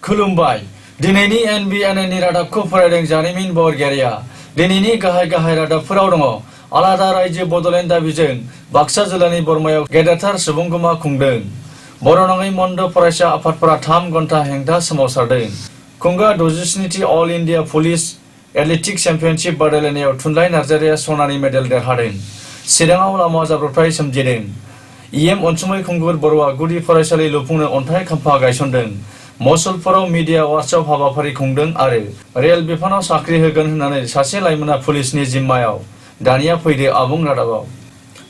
खुलुमबाय दिनैनि NBN रादाबखौ फरायदों जारिमिन बरगयारिया दिनैनि गाहाय रादाबफोराव दङ आलादा रायजो बड'लेण्ड दाबिजों बाक्सा जिल्लानि बरमायाव गेदेरथार सुबुंगुमा खुंदों बर' नङै मन्द फरायसा आफादफोरा 3 घन्टा हेंथा सोमावसारदों खुंगा 67थि all India police athletics championship बादायलायनायाव थुनलाइ नार्जारिया सनानि मेडेल देरहादों चिराङाव लामा जाब्रबथाय सोमजिदों EM अनसुमै खुंगुर बर'आ गुदि फरायसालि लुफुंनो अन्थाइ खाम्फा गायसनदों मसलपुराव मिडिया वार्कशप हाबाफारि खुंदों आरो रेल बिफानाव साख्रि होगोन होननानै सासे लाइमोना पुलिसनि जिम्मायाव दानिया फैदो आबुं रादाबाव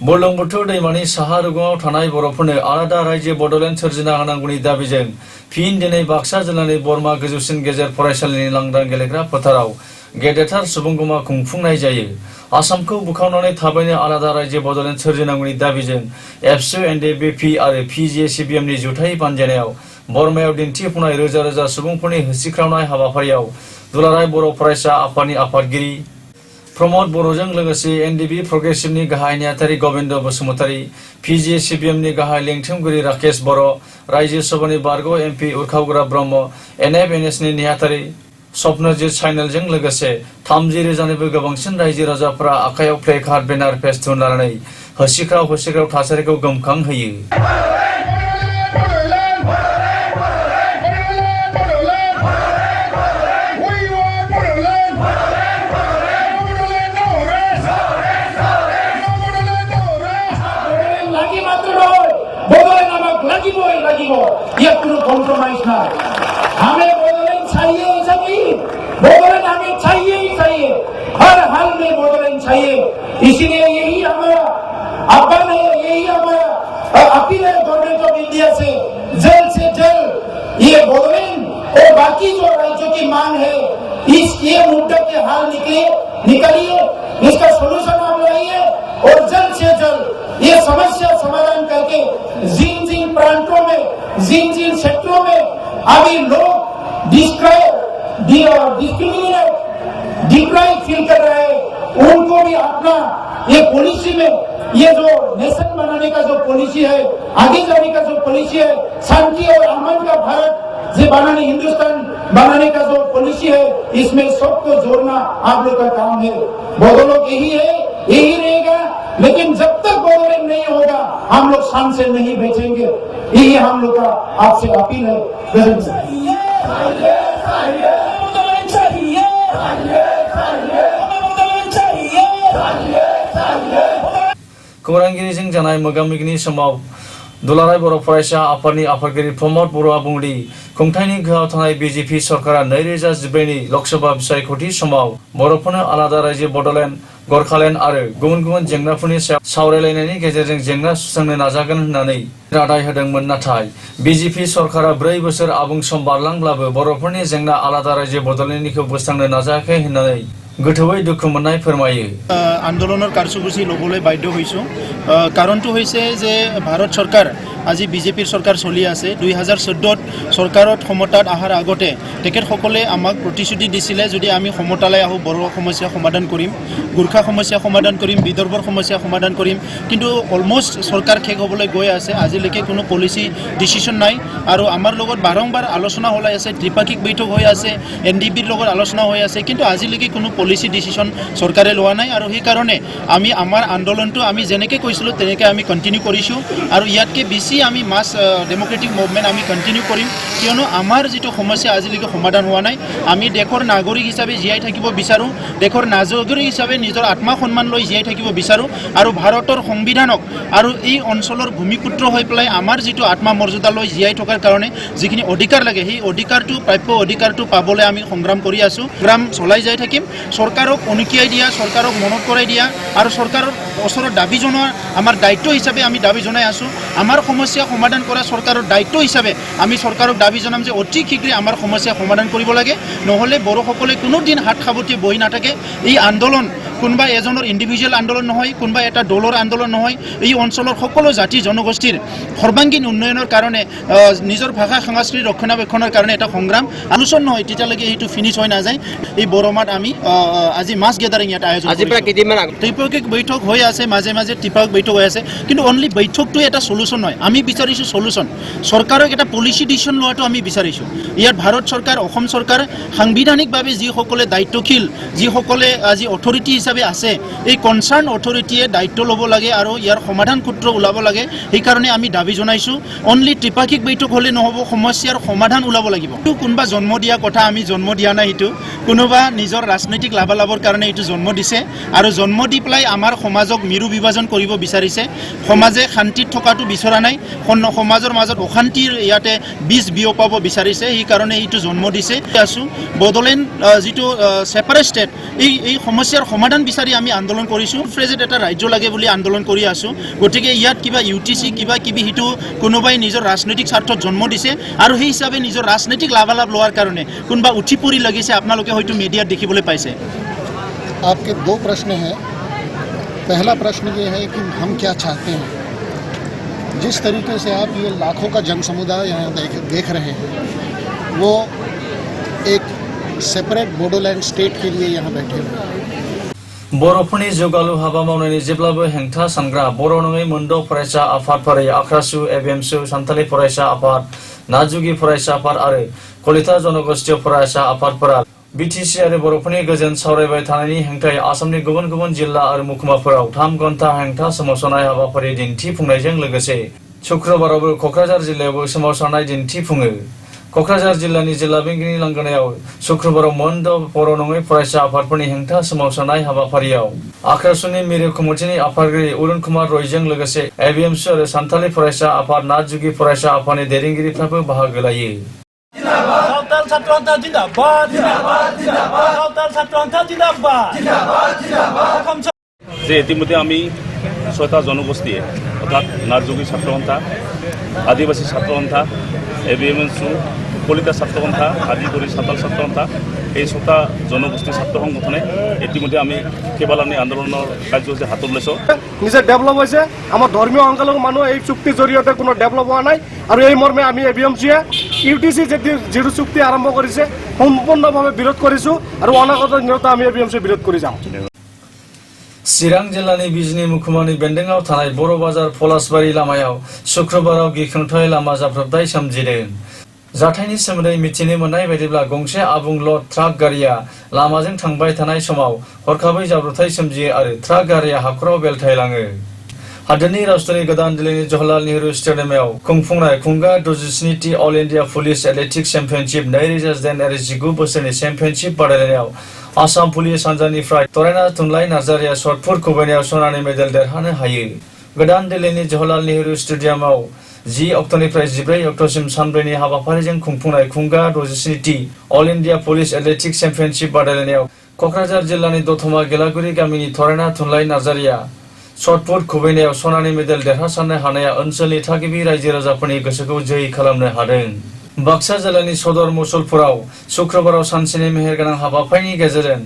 बुरलुंबुथुर दैमानि साहा रुगुङाव थानाय बर'फोरनो आलादा रायजो बड'लेण्ड सोरजिना होनांगौनि दाबिजों फिन दिनै बाक्सा जिल्लानि बरमा गोजौसिन गेजेर फरायसालिनि लांदां गेलेग्रा फोथाराव गेदेरथार सुबुंगुमा खुंफुंनाय जायो आसामखौ बुखावनानै थाबैनो आलादा रायजो बड'लेण्ड सोरजिनांगौनि दाबिजों एबसु NDBP आरो PGCBMनि जुथाइ बानजायनायाव बरमायाव दिन्थिफुंनाय रोजा रोजा सुबुंफोरनि होसिख्रावनाय हाबाफारियाव दुलाराय बर' फरायसा आफादनि आफादगिरि प्रमद बर'जों लोगोसे NDB प्रग्रेसिभनि गाहाय नेहाथारि गबिन्द बसुमतारी PGCBMनि गाहाय लेंथुमगिरि राकेश बर' रायजो सभानि बारग' MP उरखावग्रा ब्रह्म NFNSनि नेहाथारि स्वप्नजित साइनेलजों लोगोसे 30,000निबो गोबांसिन रायजो राजाफोरा आखायाव प्लेकार्ड बेनार फेस्टुन लानानै होसिख्राव थासारिखौ गोमखांहोयो ये कोई कॉम्प्रोमाइज ना हमें बदौलत चाहिए ही चाहिए बदौलत हमें चाहिए ही चाहिए हर हाल में बदौलत चाहिए इसलिए यही हमारा आह्वान है यही हमारा अपील है गवर्नमेंट ऑफ इंडिया से जल्द ये बदौलत और बाकी जो राज्यों की मांग है ये मुद्दे के हल निकलिए इसका सोल्यूशन आप लाइए और जल्द से जल्द ये समस्या समाधान करके जिन प्रांतों में जिन सेक्टरों में अभी लोग डिप्राइव फील कर रहे हैं उनको भी अपना ये पॉलिसी में ये जो नेशन बनाने का जो पॉलिसी है आगे जाने का जो पॉलिसी है शांति और अमन का भारत से बनाने हिंदुस्तान बनाने का जो पॉलिसी है इसमें सबको जोड़ना आप लोग का काम है बदौलत यही है यही रहेगा लेकिन जब तक बदौलत नहीं होगा हम लोग शान से नहीं बेचेंगे यही हम लोग का आपसे अपील है खौरांगिरिजों जानाय मोगा-मोगिनि समाव दुलाराय बर' फरायसा आफादनि आफादगिरि प्रमद बर'आ बुंदि खुंथायनि गोहोआव थानाय BJP सरकारा 2014नि लोकसभा बिसायख'थि समाव बर'फोरनो आलादा रायजो बड'लेण्ड गरखालेण्ड आरो गुबुन जेंनाफोरनि सायाव सावरायलायनायनि गेजेरजों जेंना सुस्रांनो नाजागोन होननानै रादाय होदोंमोन नाथाय BJP सरकारा 4 बोसोर आबुं सम बारलांब्लाबो बर'फोरनि जेंना आलादा रायजो बड'लेण्डनिखौ बोस्रांनो नाजायाखै होननानै गोथौवै दुखु मोननाय फोरमायो आन्दोलনৰ কাৰ্যসূচী ল'বলৈ বাধ্য হৈছোঁ কাৰণটো হৈছে যে ভাৰত চৰকাৰ আজি বিজেপিৰ চৰকাৰ চলি আছে 2014ত চৰকাৰত ক্ষমতাত অহাৰ আগতে তেখেতসকলে আমাক প্ৰতিশ্ৰুতি দিছিলে যদি আমি ক্ষমতালৈ আহোঁ বড়ো সমস্যা সমাধান কৰিম গোৰ্খা সমস্যা সমাধান কৰিম বিদৰ্ভৰ সমস্যা সমাধান কৰিম কিন্তু অলমোষ্ট চৰকাৰ শেষ হ'বলৈ গৈ আছে আজিলৈকে কোনো পলিচি ডিচিশ্যন নাই আৰু আমাৰ লগত বাৰম্বাৰ আলোচনা হৈ আছে ত্ৰিপাক্ষিক বৈঠক হৈ আছে NDBৰ লগত আলোচনা হৈ আছে কিন্তু আজিলৈকে কোনো পলিচি ডিচিশ্যন চৰকাৰে লোৱা নাই আৰু সেই কাৰণে আমি আমাৰ আন্দোলনটো আমি যেনেকৈ কৈছিলোঁ তেনেকৈ আমি কণ্টিনিউ কৰিছোঁ আৰু ইয়াতকৈ বেছি আমি মাছ ডেমক্ৰেটিক মুভমেণ্ট আমি কণ্টিনিউ কৰিম কিয়নো আমাৰ যিটো সমস্যা আজিলৈকে সমাধান হোৱা নাই আমি দেশৰ নাগৰিক হিচাপে জীয়াই থাকিব বিচাৰোঁ দেশৰ নাগৰিক হিচাপে নিজৰ আত্মা সন্মান লৈ জীয়াই থাকিব বিচাৰোঁ আৰু ভাৰতৰ সংবিধানক আৰু এই অঞ্চলৰ ভূমিপুত্ৰ হৈ পেলাই আমাৰ যিটো আত্মা মৰ্যাদা লৈ জীয়াই থকাৰ কাৰণে যিখিনি অধিকাৰ লাগে সেই অধিকাৰটো প্ৰাপ্য অধিকাৰটো পাবলৈ আমি সংগ্ৰাম কৰি আছোঁ সংগ্ৰাম চলাই যাই থাকিম চৰকাৰক অনুকিয়াই দিয়া চৰকাৰক মনত কৰাই দিয়া আৰু চৰকাৰৰ ওচৰত দাবী জনোৱা আমাৰ দায়িত্ব হিচাপে আমি দাবী জনাই আছোঁ আমাৰ সমস্যা সমাধান কৰা চৰকাৰৰ দায়িত্ব হিচাপে আমি চৰকাৰক দাবী জনাম যে অতি শীঘ্ৰে আমাৰ সমস্যা সমাধান কৰিব লাগে নহ'লে বড়োসকলে কোনো দিন হাত সাৱটি বহি নাথাকে এই আন্দোলন কোনোবা এজনৰ ইণ্ডিভিজুৱেল আন্দোলন নহয় কোনোবা এটা দলৰ আন্দোলন নহয় এই অঞ্চলৰ সকলো জাতি জনগোষ্ঠীৰ সৰ্বাংগীন উন্নয়নৰ কাৰণে নিজৰ ভাষা সংস্কৃতি ৰক্ষণাবেক্ষণৰ কাৰণে এটা সংগ্ৰাম আলোচনা নহয় তেতিয়ালৈকে এইটো ফিনিছ হৈ নাযায় এই বৰমাত আমি আজি মাছ গেদাৰিং ইয়াত আয়োজন আজিৰ পৰা কেইদিনমান ত্ৰিপাক্ষিক বৈঠক হৈ আছে মাজে মাজে টিপাক বৈঠক হৈ আছে কিন্তু অনলি বৈঠকটো এটা সলিউশন নহয় আমি বিচাৰিছো সলিউশন সৰকাৰক এটা পলিসি ডিসিশন লোৱাটো আমি বিচাৰিছো ইয়াত ভাৰত সৰকাৰ অসম সৰকাৰ সাংবিধানিকভাৱে যিসকলে দায়িত্বশীল যিসকলে আজি অথৰিটি হিচাপে আছে এই কনসাৰ্ন অথৰিটিয়ে দায়িত্ব ল'ব লাগে আৰু ইয়াৰ সমাধান সূত্ৰ ওলাব লাগে এই কাৰণে আমি দাবী জনাইছো অনলি ত্ৰিপাক্ষিক বৈঠক হলে নহব সমস্যাৰ সমাধান ওলাব লাগিব কোনবা জন্ম দিয়া কথা আমি জন্ম দিয়া নাই এটো কোনোবা নিজৰ ৰাজনৈতিক লাভালাভৰ কাৰণে এটো জন্ম দিছে আৰু জন্ম দি পেলাই আমাৰ সমাজক মিৰু বিভাজন কৰিব বিচাৰিছে সমাজে শান্তিত থকাটো বিচৰা নাই সমাজৰ মাজত অশান্তিৰ ইয়াতে বীজ বিয়পাব বিচাৰিছে এই কাৰণে এটো জন্ম দিছে আছো বডলেণ্ড যেটো সেপাৰেট ষ্টেট এই সমস্যাৰ সমাধান বিচাৰি আমি আন্দোলন কৰিছো ফ্ৰেজেট এটা ৰাজ্য লাগে বুলি আন্দোলন কৰি আছো গতিকে ইয়াত কিবা ইউটিসি কিবা কিবি হিটো কোনোবাই নিজৰ ৰাজনৈতিক স্বাৰ্থত জন্ম দিছে আৰু সেই হিচাপে নিজৰ ৰাজনৈতিক লাভালাভ লোৱাৰ কাৰণে কোনবা উঠি পৰি লাগিছে আপোনালোকে হয়তো মিডিয়াত দেখিবলৈ পাইছে आपके दो प्रश्न हैं पहला प्रश्न ये है कि हम क्या चाहते हैं जिस तरीके से आप ये लाखों का जन समुदाय यहाँ देख रहे हैं वो एक सेपरेट बोडोलैंड स्टेट के लिए यहाँ बैठे हुए हैं बर'फोरनि जौगालु हाबा मावनायनि जेब्लाबो हेंथा सानग्रा बर' नङै मोनद' फरायसा आफादफोर आख्रासु एबिएमसु सानथालि फरायसा आफाद नाजुगि फरायसा आफाद आरो कलिता जनगोष्ठी फरायसा आफादफोरा बिटिसि आरो बर'फोरनि गोजोन सावरायबाय थानायनि हेंथायै आसामनि गुबुन गुबुन जिल्ला आरो महकुमाफोराव 3 घन्टा हेंथा सोमावसारनाय हाबाफारि दिन्थिफुंनायजों लोगोसे शुक्रबारावबो क'क्राझार जिल्लायावबो सोमावसारनाय दिन्थिफुङो क'क्राझार जिल्लानि जिल्ला बेंगिनि लांगोनायाव शुक्रबाराव मोनद' बर' नङै फरायसा आफादफोरनि हेंथा सोमावसारनाय हाबाफारियाव आख्रासुनि मिरु कमिटिनि आफादगिरि अरुण कुमार रयजों लोगोसे एबिएमसु आरो सानथालि फरायसा आफाद नाजुगि फरायसा आफादनि दैदेनगिरिफ्राबो बाहागो लायो सावताल छात्र सन्था जिन्दाबाद जिन्दाबाद जिन्दाबाद सावताल छात्र सन्था जिन्दाबाद जिन्दाबाद जिन्दाबाद যে ইতিমধ্যে আমি 6টা জনগোষ্ঠীয়ে অর্থাৎ নারযোগী ছাত্র সন্থা আদিবাসী ছাত্র সন্থা এবিএমএনসু কলিতা ছাত্র সন্থা আদি করে সাঁতাল ছাত্র সন্থা এই 6টা জনগোষ্ঠী ছাত্র সংগঠনে ইতিমধ্যে আমি কেৱলানি আন্দোলনৰ কাৰ্যসূচী হাতত লৈছোঁ নিজে ডেভেলপ হৈছে আমাৰ ধৰ্মীয় সংখ্যালঘু মানুহ এই চুক্তিৰ জৰিয়তে কোনো ডেভেলপ হোৱা নাই আৰু এই মৰ্মে আমি এবিএমচিয়ে ইউটিসি যিটো চুক্তি আৰম্ভ কৰিছে সম্পূৰ্ণভাৱে বিৰোধ কৰিছোঁ আৰু অনাগত দিনত আমি এবিএমচি বিৰোধ কৰি যাম चिरां जिल्लानि बिजनी महकुमानि बेन्दोंआव थानाय बर' बाजार पलासबारि लामायाव शुक्रबाराव गिख्रंथाव लामा जाब्रबथाय सोमजिदों जाथायनि सोमोन्दै मिथिनो मोननाय बायदिब्ला गंसे आबुं ल'ड ट्राक गारिया लामाजों थांबाय थानाय समाव हरखाबै जाब्रबथाय सोमजियो आरो ट्राक गारिया हाखराव बेलथायलाङो हादोरनि राजधानी गोदान दिल्लीनि जवाहरलाल नेहरू स्टेडियामाव खुंफुंनाय खुंगा 67टी all India police athletics championship 2019 बोसोरनि चेम्पियनशिप बादायलायनायाव आसाम पुलिस हान्जानिफ्राय तरायना थुनलाइ नार्जारिया शर्टपुट खुबैनायाव सनानि मेडेल देरहानो हायो गोदान दिल्लीनि जवाहरलाल नेहरू स्टेडियामाव 10 अक्ट'निफ्राय 14 अक्ट'सिम सानब्रैनि हाबाफारिजों खुंफुंनाय खुंगा 67टी all India police athletics championship बादायलायनायाव क'क्राझार जिल्लानि दतमा गेलागुरि गामिनि तरायना थुनलाइ नार्जारिया शर्टपुट खुबैनायाव सनानि मेडेल देरहासारनो हानाया ओनसोलनि थागिबि रायजो राजाफोरनि गोसोखौ जै खालामनो हादों बाक्सा जिल्लानि सदर मुसलपुराव शुक्रबाराव सानसेनि मेहेरगोनां हाबाफारिनि गेजेरजों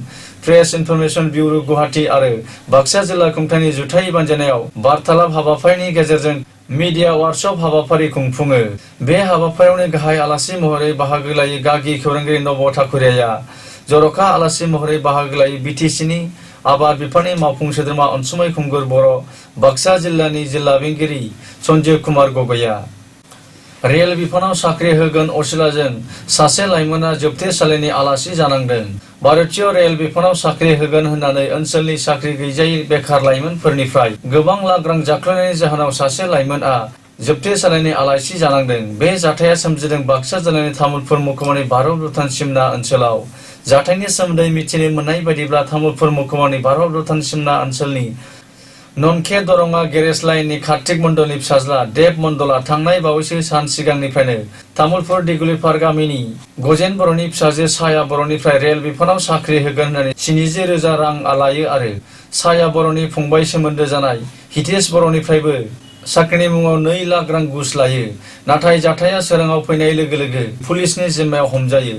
प्रेस इनफरमेशन ब्यूरो गुवाहाटी आरो बाक्सा जिल्ला खुंथायनि जुथाइ बानजायनायाव बार्तालाप हाबाफारिनि गेजेरजों मीडिया वर्कशप हाबाफारि खुंफुङो बे हाबाफारियावनो गाहाय आलासि महरै बाहागो लायो गागि खौरांगिरि नब ठाकुरिया जर'खा आलासि महरै बाहागो लायो बिटिसिनि आबाद बिफाननि मावफुं सोद्रोमा अनसुमै खुंगुर बर' बाक्सा जिल्लानि जिल्ला बेंगिरि सन्जय कुमार गगैया रेल बिफानाव साख्रि होगोन असिलाजों सासे लाइमोना जोबथेसालिनि आलासि जानांदों भारतीय रेल बिफानाव साख्रि होगोन होननानै ओनसोलनि साख्रि गैजायै बेखार लाइमोनफोरनिफ्राय गोबां लाख रां जाख्ल'नायनि जाहोनाव सासे लाइमोनआ जोबथेसालिनि आलासि जानांदों बे जाथाया सोमजिदों बाक्सा जिल्लानि तामुलपुर महकुमानि भारत भुटान सिमना ओनसोलाव जाथायनि सोमोन्दै मिथिनो मोननाय बायदिब्ला तामुलपुर महकुमानि भारत भुटान सिमना ओनसोलनि ननखे दरंगा गेरेज लाइननि कार्तिक मण्डलनि फिसाज्ला देब मण्डला थांनाय बावैसो सान सिगांनिफ्रायनो तामुलपुर दिगुलिपार गामिनि गजेन बर'नि फिसाजो साया बर'निफ्राय रेल बिफानाव साख्रि होगोन होननानै 70,000 रां लायो आरो साया बर'नि फंबाय सोमोन्दो जानाय हितेश बर'निफ्रायबो साख्रिनि मुङाव 2 लाख रां घुस लायो नाथाय जाथाया सोराङाव फैनाय लोगो लोगो पुलिसनि जिम्मायाव हमजायो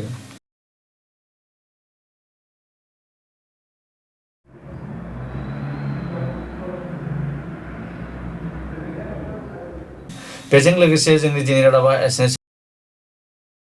बेजों लोगोसे जोंनि दिनै रादाबा एसएनएस